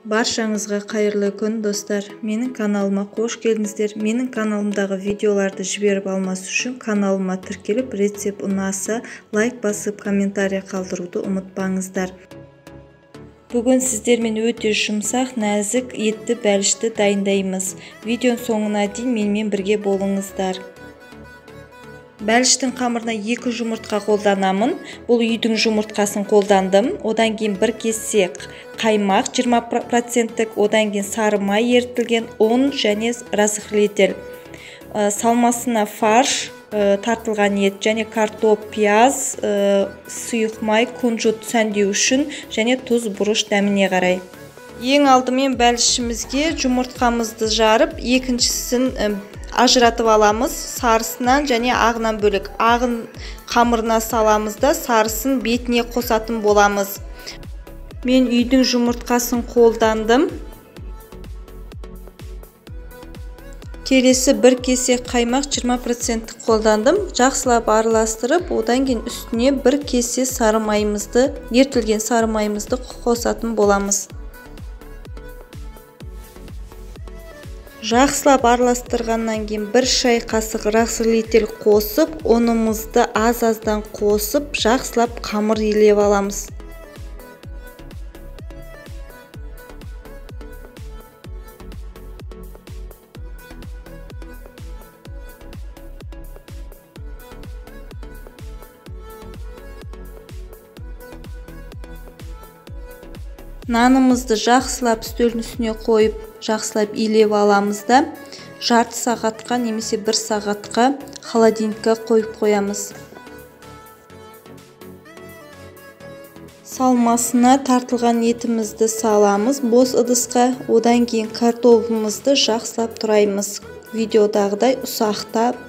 Баршаңызға қайырлы күн достар. Менің каналыма қош келдіңіздер. Менің каналымдағы видеоларды жіберіп алмас үшін каналыма тіркеліп, рецепт ұнаса лайк басып, комментарий қалдыруды ұмытпаңыздар. Бүгін сіздермен өте жұмсақ, нәзік етті бәлішті дайындаймыз. Видеоның соңына дейін менімен бірге болыңыздар. Бәліштің қамырына 2 жұмыртқа қолданамын. Бұл үйдің жұмыртқасын қолдандым. Одан кейін 1 кесе қаймақ 20%, одан кейін сары май ерітілген, ұн және разрыхлитель. Салмасына фарш, тартылған ет және картоп, пияз, сұйық май, күнжіт сәндеу үшін және тұз, бұрыш дәміне қарай. Ең алдымен бәлішімізге жұмыртқамызды жарып, екіншісін ажыратып аламыз. Сарысынан және ағынан бөлек. Ағын қамырына саламыз да, сарысын бетіне қосатын боламыз. Мен үйдің жұмыртқасын қолдандым. Келесі 1 кесе қаймақ 20% қолдандым. Жақсылап араластырып, одан кейін үстіне 1 кесе сары майымызды, ертілген сары майымызды қосатын боламыз. Жақсылап араластырғаннан кейін 1 шай қасық разрыхлитель қосып, ұнымызды аз-аздан қосып, жақсылап қамыр илеп аламыз. Нанымызды жақсылап үстелдің үстіне қойып, жақсылап илеп аламыз да, жарты сағатқа немесе 1 сағатқа холодильникке қойып қоямыз. Салмасына тартылған етімізді саламыз бос ыдысқа, одан кейін картопымызды жақсылап тураймыз. Видеодағыдай ұсақтап.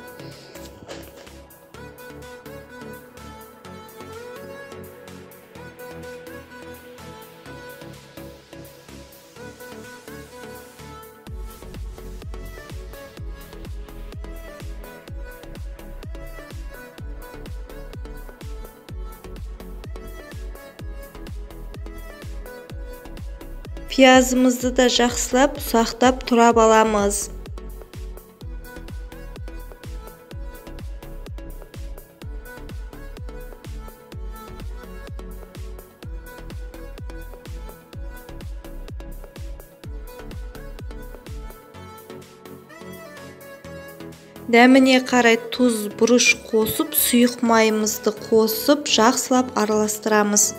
Пиязымызды да жақсылап, ұсақтап турап аламыз. Дәміне қарай тұз, бұрыш қосып, сұйық майымызды қосып, жақсылап араластырамыз.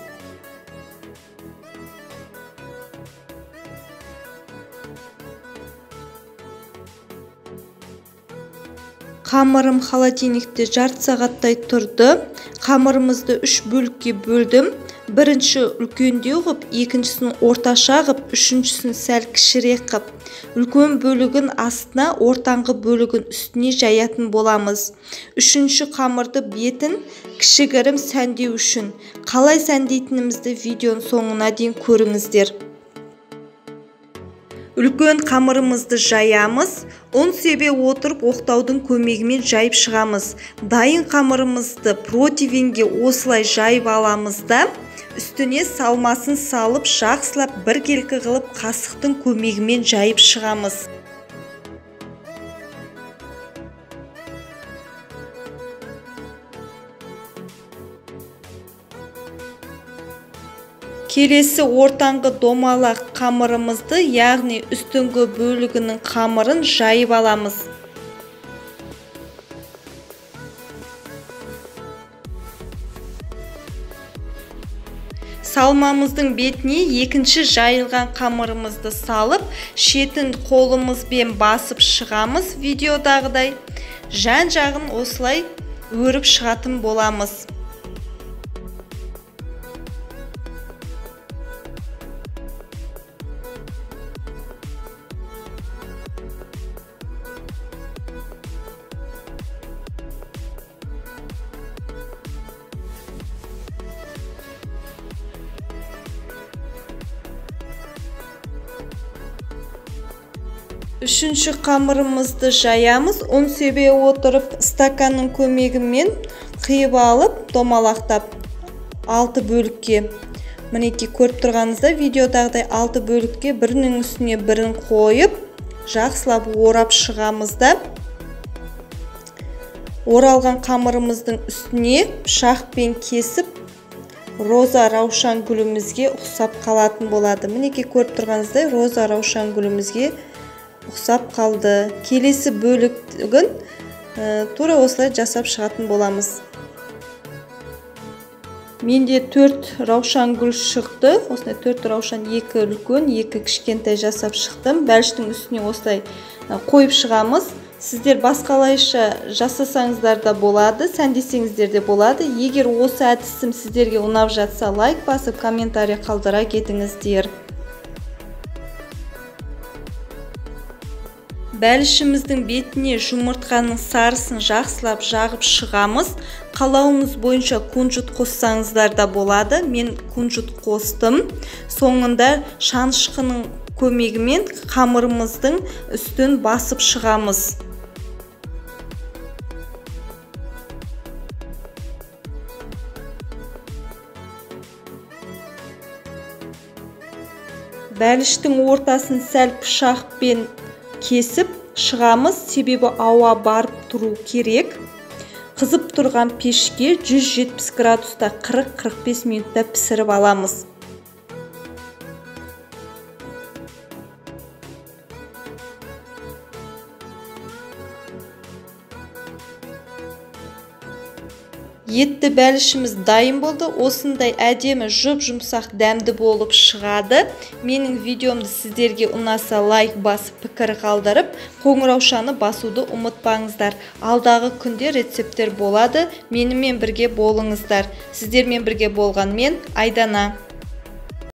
Қамырым холодильникте жарты сағаттай тұрды. Қамырымызды 3 бөлікке бөлдім. Бірінші үлкендеу қып, екіншісін орташа қып, үшіншісін сәл кішірек қып. Үлкен бөлігін астына, ортаңғы бөлігін үстіне жаятын боламыз. Үшінші қамырды бетін кішігірім сәндеу үшін. Қалай сәндейтінімізді видеоның соңына дейін көріңіздер. Үлкен қамырымызды жаямыз, ұн себе отырып оқтаудың көмегімен жайып шығамыз. Дайын қамырымызды противенге осылай жайып аламыз да, үстіне салмасын салып, жақсылап біркелкі қылып қасықтың көмегімен жайып шығамыз. Келесі ортаңғы домалақ қамырымызды, яғни үстіңгі бөлігінің қамырын жайып аламыз. Салмамыздың бетіне екінші жайылған қамырымызды салып, шетін қолымызбен басып шығамыз. Видеодағыдай жан-жағын осылай өріп шығатын боламыз. Үшінші қамырымызды жаямыз. Ұн себе отырып, стаканның көмегімен қиып алып, домалақтап 6 бөлікке. Мінекей көріп тұрғаныңызда видеодағыдай 6 бөлікке бірінің үстіне бірін қойып, жақсылап орап шығамыз да, оралған қамырымыздың үстіне пышақпен кесіп, роза раушан гүлімізге ұқсап қалатын болады. Мінекей көріп тұрғаныңыздай роза раушан гүлімізге ұқсап қалды. Келесі бөлігін тура осылай жасап шығатын боламыз. Менде 4 раушан гүл шықты. Осылай 4 раушан, 2 үлкен, 2 кішкентай жасап шықтым. Бәліштің үстіне осылай қойып шығамыз. Сіздер басқалайша жасасаңыздар да болады, сәндесеңіздер де болады. Егер осы әдісім сіздерге ұнап жатса, лайк басып, комментарий қалдыра кетіңіздер. Бәлішіміздің бетіне жұмыртқаның сарысын жақсылап жағып шығамыз. Қалауыңыз бойынша кунжут қоссаңыздар да болады. Мен кунжут қостым. Соңында шанышқының көмегімен қамырымыздың үстін басып шығамыз. Бәліштің ортасын сәл пышақпен кесіп шығамыз, себебі ауа барып тұру керек. Қызып тұрған пешке 170 градуста 40-45 минутта пісіріп аламыз. Етті бәлішіміз дайын болды. Осындай әдемі жұп-жұмсақ дәмді болып шығады. Менің видеомды сіздерге ұнаса лайк басып, пікір қалдырып, қоңыраушаны басуды ұмытпаңыздар. Алдағы күнде рецепттер болады. Менімен бірге болыңыздар. Сіздермен бірге болған мен Айдана.